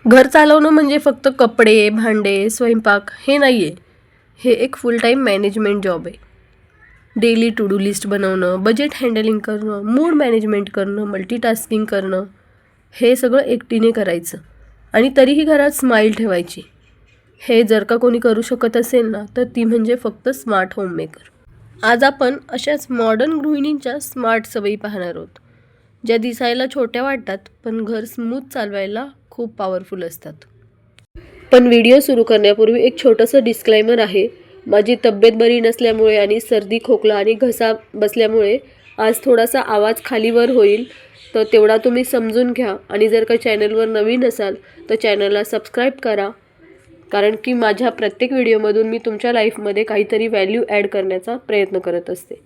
घर चालवणं म्हणजे फक्त कपडे, भांडे, स्वयंपाक हे नाही आहे. हे एक फुल टाईम मॅनेजमेंट जॉब आहे. डेली टू डू लिस्ट बनवणं, बजेट हँडलिंग करणं, मूड मॅनेजमेंट करणं, मल्टीटास्किंग करणं, हे सगळं एकटीने करायचं आणि तरीही घरात स्माईल ठेवायची. हे जर का कोणी करू शकत असेल ना, तर ती म्हणजे फक्त स्मार्ट होममेकर. आज आपण अशाच मॉडर्न गृहिणींच्या स्मार्ट सवयी पाहणार आहोत, ज्या दिसायला छोट्या वाटतात पण घर स्मूथ चालवायला खूप पॉवरफुल असतात. पण व्हिडिओ सुरू करण्यापूर्वी एक छोटंसं डिस्क्लेमर आहे. माझी तब्येत बरी नसल्यामुळे आणि सर्दी, खोकला आणि घसा बसल्यामुळे आज थोडासा आवाज खालीवर होईल, तर तेवढा तुम्ही समजून घ्या. आणि जर का चॅनलवर नवीन असाल तर चॅनलला सबस्क्राईब करा, कारण की माझ्या प्रत्येक व्हिडिओमधून मी तुमच्या लाईफमध्ये काहीतरी व्हॅल्यू ॲड करण्याचा प्रयत्न करत असते.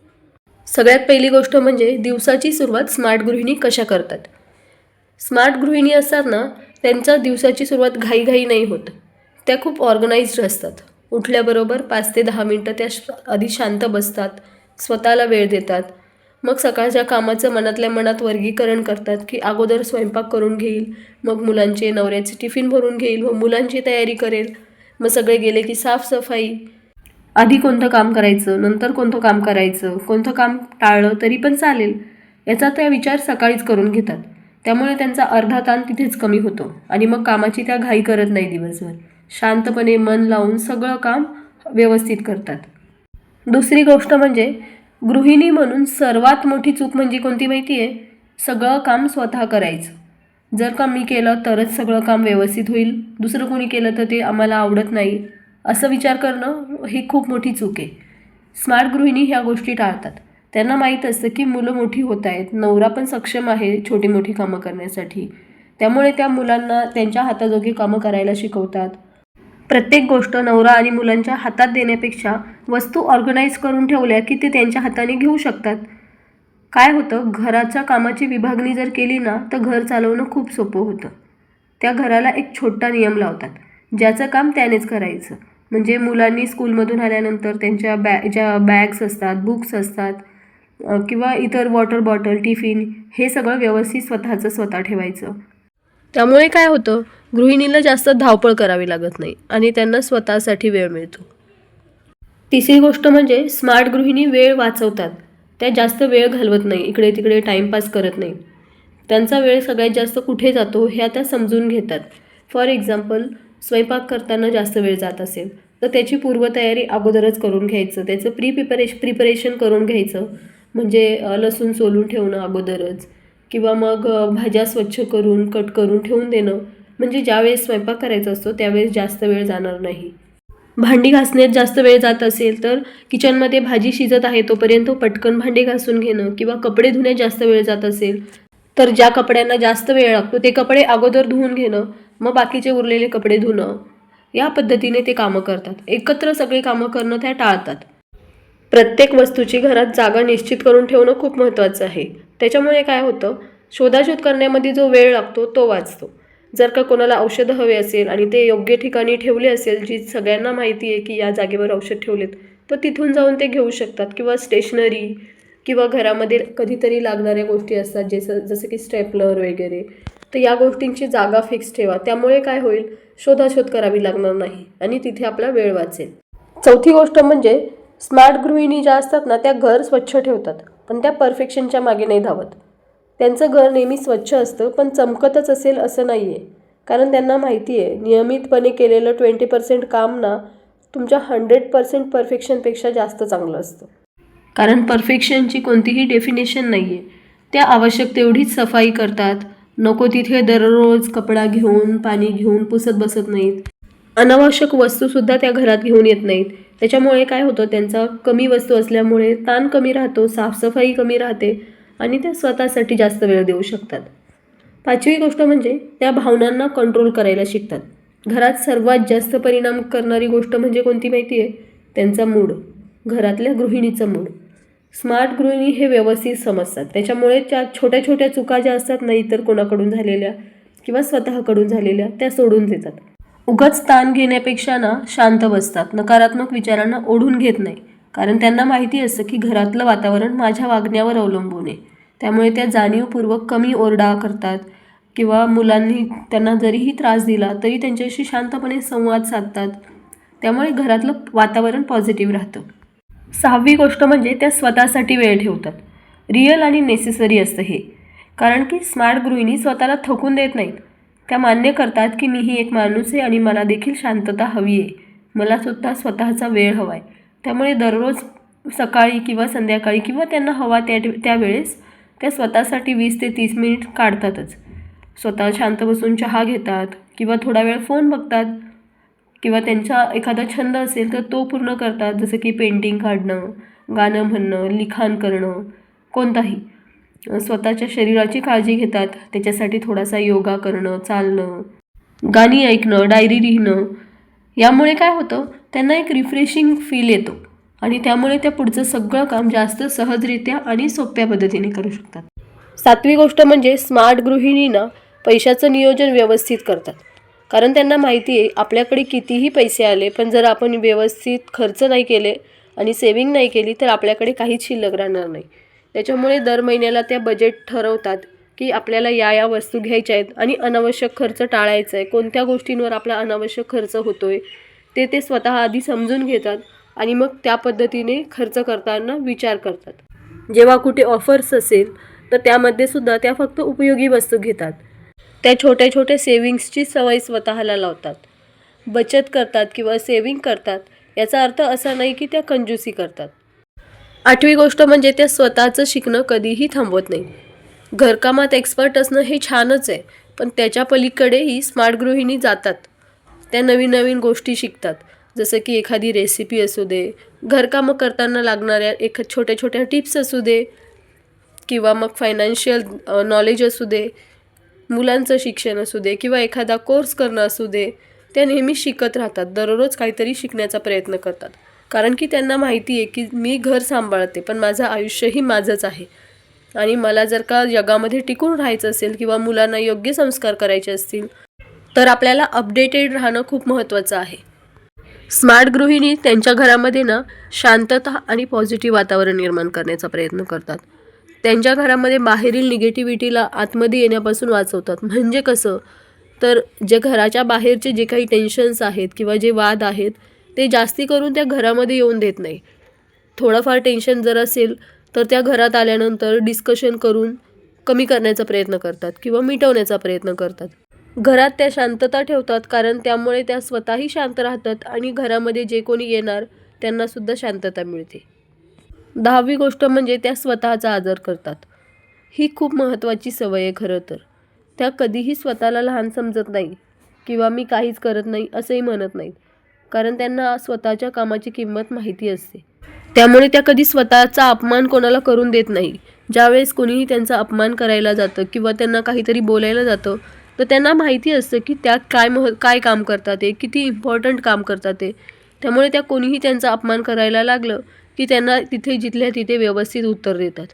सगळ्यात पहिली गोष्ट म्हणजे दिवसाची सुरुवात स्मार्ट गृहिणी कशा करतात. स्मार्ट गृहिणी असतात ना, त्यांच्या दिवसाची सुरुवात घाईघाई नाही होत. त्या खूप ऑर्गनाइज्ड असतात. उठल्याबरोबर 5 ते 10 मिनटं त्या आधी शांत बसतात, स्वतःला वेळ देतात. मग सकाळच्या कामाचं मनातल्या मनात वर्गीकरण करतात, की अगोदर स्वयंपाक करून घेईल, मग मुलांचे नवऱ्याचे टिफिन भरून घेईल, मग मुलांची तयारी करेल, मग सगळे गेले की साफसफाई. आधी कोणतं काम करायचं, नंतर कोणतं काम करायचं, कोणतं काम टाळलं तरी पण चालेल, याचा त्या विचार सकाळीच करून घेतात. त्यामुळे त्यांचा अर्धा ताण तिथेच कमी होतो आणि मग कामाची त्या घाई करत नाही. दिवसभर शांतपणे मन लावून सगळं काम व्यवस्थित करतात. दुसरी गोष्ट म्हणजे गृहिणी म्हणून सर्वात मोठी चूक म्हणजे कोणती माहिती आहे? सगळं काम स्वतः करायचं. जर का मी केलं तरच सगळं काम व्यवस्थित होईल, दुसरं कोणी केलं तर ते आम्हाला आवडत नाही, असं विचार करणं ही खूप मोठी चूक आहे. स्मार्ट गृहिणी ह्या गोष्टी टाळतात. त्यांना माहीत असतं की मुलं मोठी होत आहेत, नवरा पण सक्षम आहे छोटी मोठी कामं करण्यासाठी. त्यामुळे त्या मुलांना त्यांच्या हाताजोगी कामं करायला शिकवतात. प्रत्येक गोष्ट नवरा आणि मुलांच्या हातात देण्यापेक्षा वस्तू ऑर्गनाईज करून ठेवल्या की ते त्यांच्या हाताने घेऊ शकतात. काय होतं, घराच्या कामाची विभागणी जर केली ना, तर घर चालवणं खूप सोपं होतं. त्या घराला एक छोटा नियम लावतात, ज्याचं काम त्यानेच करायचं. म्हणजे मुलांनी स्कूलमधून आल्यानंतर त्यांच्या ज्या बॅग्स असतात, बुक्स असतात, किंवा इतर वॉटर बॉटल, टिफिन, हे सगळं व्यवस्थित स्वतःचं स्वतः ठेवायचं. त्यामुळे काय होतं, गृहिणीला जास्त धावपळ करावी लागत नाही आणि त्यांना स्वतःसाठी वेळ मिळतो. तिसरी गोष्ट म्हणजे स्मार्ट गृहिणी वेळ वाचवतात. त्या जास्त वेळ घालवत नाही, इकडे तिकडे टाईमपास करत नाही. त्यांचा वेळ सगळ्यात जास्त कुठे जातो हे आता समजून घेतात. फॉर एक्झाम्पल, स्वयंपाक करताना जास्त वेळ जात असेल तर त्याची पूर्वतयारी अगोदरच करून घ्यायचं, त्याचं प्रिपरेशन करून घ्यायचं. म्हणजे लसूण सोलून ठेवणं अगोदरच, किंवा मग भाज्या स्वच्छ करून कट करून ठेवून देणं. म्हणजे ज्यावेळेस स्वयंपाक करायचा असतो त्यावेळेस जास्त वेळ जाणार नाही. भांडी घासण्यात जास्त वेळ जात असेल तर किचनमध्ये भाजी शिजत आहे तोपर्यंत पटकन भांडी घासून घेणं, किंवा कपडे धुण्यात जास्त वेळ जात असेल तर ज्या कपड्यांना जास्त वेळ लागतो ते कपडे अगोदर धुवून घेणं, मग बाकीचे उरलेले कपडे धुणं. या पद्धतीने ते कामं करतात. एकत्र सगळे कामं करणं त्या टाळतात. प्रत्येक वस्तूची घरात जागा निश्चित करून ठेवणं खूप महत्त्वाचं आहे. त्याच्यामुळे काय होतं, शोधाशोध करण्यामध्ये जो वेळ लागतो तो वाचतो. जर का कोणाला औषधं हवे असेल आणि ते योग्य ठिकाणी ठेवले असेल, जी सगळ्यांना माहिती आहे की या जागेवर औषध ठेवलेत, तर तिथून जाऊन ते घेऊ शकतात. किंवा स्टेशनरी, किंवा घरामध्ये कधीतरी लागणाऱ्या गोष्टी असतात, जसं की स्टेपलर वगैरे, तर या गोष्टींची जागा फिक्स ठेवा. त्यामुळे काय होईल, शोधाशोध करावी लागणार नाही आणि तिथे आपला वेळ वाचेल. चौथी गोष्ट म्हणजे स्मार्ट गृहिणी ज्या असतात ना, त्या घर स्वच्छ ठेवतात, पण त्या परफेक्शनच्या मागे नाही धावत. त्यांचं घर नेहमी स्वच्छ असतं, पण चमकतच असेल असं नाही आहे. कारण त्यांना माहिती आहे, नियमितपणे केलेलं 20% काम ना तुमच्या 100% परफेक्शनपेक्षा जास्त चांगलं असतं. कारण परफेक्शनची कोणतीही डेफिनेशन नाही आहे. त्या आवश्यक तेवढीच सफाई करतात. नको तिथे दररोज कपडा घेऊन, पाणी घेऊन पुसत बसत नाहीत. अनावश्यक वस्तूसुद्धा त्या घरात घेऊन येत नाहीत. त्याच्यामुळे काय होतं, त्यांचा कमी वस्तू असल्यामुळे ताण कमी राहतो, साफसफाई कमी राहते आणि त्या स्वतःसाठी जास्त वेळ देऊ शकतात. पाचवी गोष्ट म्हणजे त्या भावनांना कंट्रोल करायला शिकतात. घरात सर्वात जास्त परिणाम करणारी गोष्ट म्हणजे कोणती माहिती आहे? त्यांचा मूड, घरातल्या गृहिणीचा मूड. स्मार्ट गृहिणी हे व्यवस्थित समजतात. त्याच्यामुळे त्या छोट्या छोट्या चुका ज्या असतात ना, इतर कोणाकडून झालेल्या किंवा स्वतःकडून झालेल्या, त्या सोडून देतात. उगाच ताण घेण्यापेक्षा ना शांत बसतात. नकारात्मक विचारांना ओढून घेत नाही. कारण त्यांना माहिती असतं की घरातलं वातावरण माझ्या वागण्यावर अवलंबून आहे. त्यामुळे त्या जाणीवपूर्वक कमी ओरडा करतात, किंवा मुलांनी त्यांना जरीही त्रास दिला तरी त्यांच्याशी शांतपणे संवाद साधतात. त्यामुळे घरातलं वातावरण पॉझिटिव्ह राहतं. 6वी गोष्ट म्हणजे त्या स्वतःसाठी वेळ ठेवतात. रिअल आणि नेसेसरी असतं हे. कारण की स्मार्ट गृहिणी स्वतःला थकून देत नाहीत. त्या मान्य करतात की मीही एक माणूस आहे आणि मला देखील शांतता हवी आहे. मला सुद्धा स्वतःचा वेळ हवा आहे. त्यामुळे दररोज सकाळी किंवा संध्याकाळी किंवा त्यांना हवा त्यावेळेस त्या स्वतःसाठी 20 ते 30 मिनिट काढतातच. स्वतः शांत बसून चहा घेतात किंवा थोडा वेळ फोन बघतात किंवा त्यांचा एखादा छंद असेल तर तो पूर्ण करतात. जसं की पेंटिंग काढणं, गाणं म्हणणं, लिखाण करणं, कोणताही. स्वतःच्या शरीराची काळजी घेतात. त्याच्यासाठी थोडासा योगा करणं, चालणं, गाणी ऐकणं, डायरी लिहिणं. यामुळे काय होतं, त्यांना एक रिफ्रेशिंग फील येतो आणि त्यामुळे त्या पुढचं सगळं काम जास्त सहजरित्या आणि सोप्या पद्धतीने करू शकतात. 7वी गोष्ट म्हणजे स्मार्ट गृहिणींना पैशाचं नियोजन व्यवस्थित करतात. कारण त्यांना माहिती आहे आपल्याकडे कितीही पैसे आले पण जर आपण व्यवस्थित खर्च नाही केले आणि सेविंग नाही केली तर आपल्याकडे काहीच शिल्लक राहणार नाही. त्याच्यामुळे दर महिन्याला त्या बजेट ठरवतात की आपल्याला या वस्तू घ्यायच्या आहेत आणि अनावश्यक खर्च टाळायचा आहे. कोणत्या गोष्टींवर आपला अनावश्यक खर्च होतो आहे ते स्वतः आधी समजून घेतात आणि मग त्या पद्धतीने खर्च करताना विचार करतात. जेव्हा कुठे ऑफर्स असेल तर त्यामध्ये सुद्धा त्या फक्त उपयोगी वस्तू घेतात. त्या छोट्या छोट्या सेविंग्सची सवय स्वतःला लावतात. बचत करतात किंवा सेविंग करतात. याचा अर्थ असा नाही की त्या कंजूसी करतात. 8वी गोष्ट म्हणजे त्या स्वतःचं शिकणं कधीही थांबवत नाही. घरकामात एक्सपर्ट असणं हे छानच आहे पण त्याच्या पलीकडेही स्मार्ट गृहिणी जातात. त्या नवीन नवीन गोष्टी शिकतात. जसं की एखादी रेसिपी असू दे, घरकामं करताना लागणाऱ्या छोट्या छोट्या टिप्स असू दे किंवा मग फायनान्शियल नॉलेज असू दे, मुलांचं शिक्षण असू दे किंवा एखादा कोर्स करणं असू दे. त्या नेहमी शिकत राहतात. दररोज काहीतरी शिकण्याचा प्रयत्न करतात. कारण की त्यांना माहिती आहे की मी घर सांभाळते पण माझं आयुष्यही माझंच आहे आणि मला जर का जगामध्ये टिकून राहायचं असेल किंवा मुलांना योग्य संस्कार करायचे असतील तर आपल्याला अपडेटेड राहणं खूप महत्त्वाचं आहे. स्मार्ट गृहिणी त्यांच्या घरामध्ये शांतता आणि पॉझिटिव्ह वातावरण निर्माण करण्याचा प्रयत्न करतात. त्यांच्या घरामध्ये बाहेरील निगेटिव्हिटीला आतमध्ये येण्यापासून वाचवतात. म्हणजे कसं, तर जे घराच्या बाहेरचे जे काही टेन्शन्स आहेत किंवा जे वाद आहेत ते जास्ती करून त्या घरामध्ये येऊन देत नाही. थोडंफार टेन्शन जर असेल तर त्या घरात आल्यानंतर डिस्कशन करून कमी करण्याचा प्रयत्न करतात किंवा मिटवण्याचा प्रयत्न करतात. घरात त्या शांतता ठेवतात कारण त्यामुळे त्या स्वतःही शांत राहतात आणि घरामध्ये जे कोणी येणार त्यांनासुद्धा शांतता मिळते. 10वी गोष्ट म्हणजे त्या स्वतःचा आदर करतात. ही खूप महत्त्वाची सवय आहे खरं तर. त्या कधीही स्वतःला लहान समजत नाही किंवा मी काहीच करत नाही असंही म्हणत नाहीत. कारण त्यांना स्वतःच्या कामाची किंमत माहिती असते. त्यामुळे त्या कधी स्वतःचा अपमान कोणाला करून देत नाही. ज्यावेळेस कोणीही त्यांचा अपमान करायला जातं किंवा त्यांना काहीतरी बोलायला जातं तर त्यांना माहिती असतं की त्या काय काम करतात ते, किती इम्पॉर्टंट काम करतात ते. त्यामुळे त्या कोणीही त्यांचा अपमान करायला लागलं की त्यांना तिथे जिथल्या तिथे व्यवस्थित उत्तर देतात.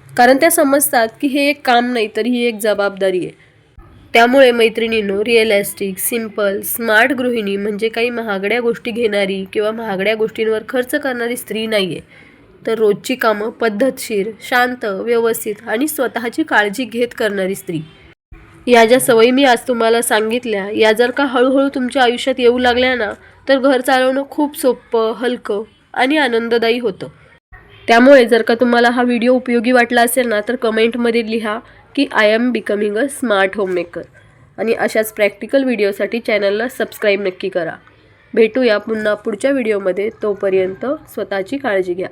कारण त्या समजतात की हे एक काम नाही तर ही एक जबाबदारी आहे. त्यामुळे मैत्रिणींनो, रिअलिस्टिक, सिंपल, स्मार्ट गृहिणी म्हणजे काही महागड्या गोष्टी घेणारी किंवा महागड्या गोष्टींवर खर्च करणारी स्त्री नाही आहे. तर रोजची कामं पद्धतशीर, शांत, व्यवस्थित आणि स्वतःची काळजी घेत करणारी स्त्री. या ज्या सवयी मी आज तुम्हाला सांगितल्या या जर का हळूहळू तुमच्या आयुष्यात येऊ लागल्या ना तर घर चालवणं खूप सोपं, हलकं आणि आनंददायी होतं. त्यामुळे जर का तुम्हाला हा व्हिडिओ उपयोगी वाटला असेल ना तर कमेंटमध्ये लिहा की I am becoming a smart homemaker आणि अशाच प्रॅक्टिकल व्हिडिओसाठी चॅनलला सबस्क्राईब नक्की करा. भेटूया पुन्हा पुढच्या व्हिडिओमध्ये. तोपर्यंत स्वतःची काळजी घ्या.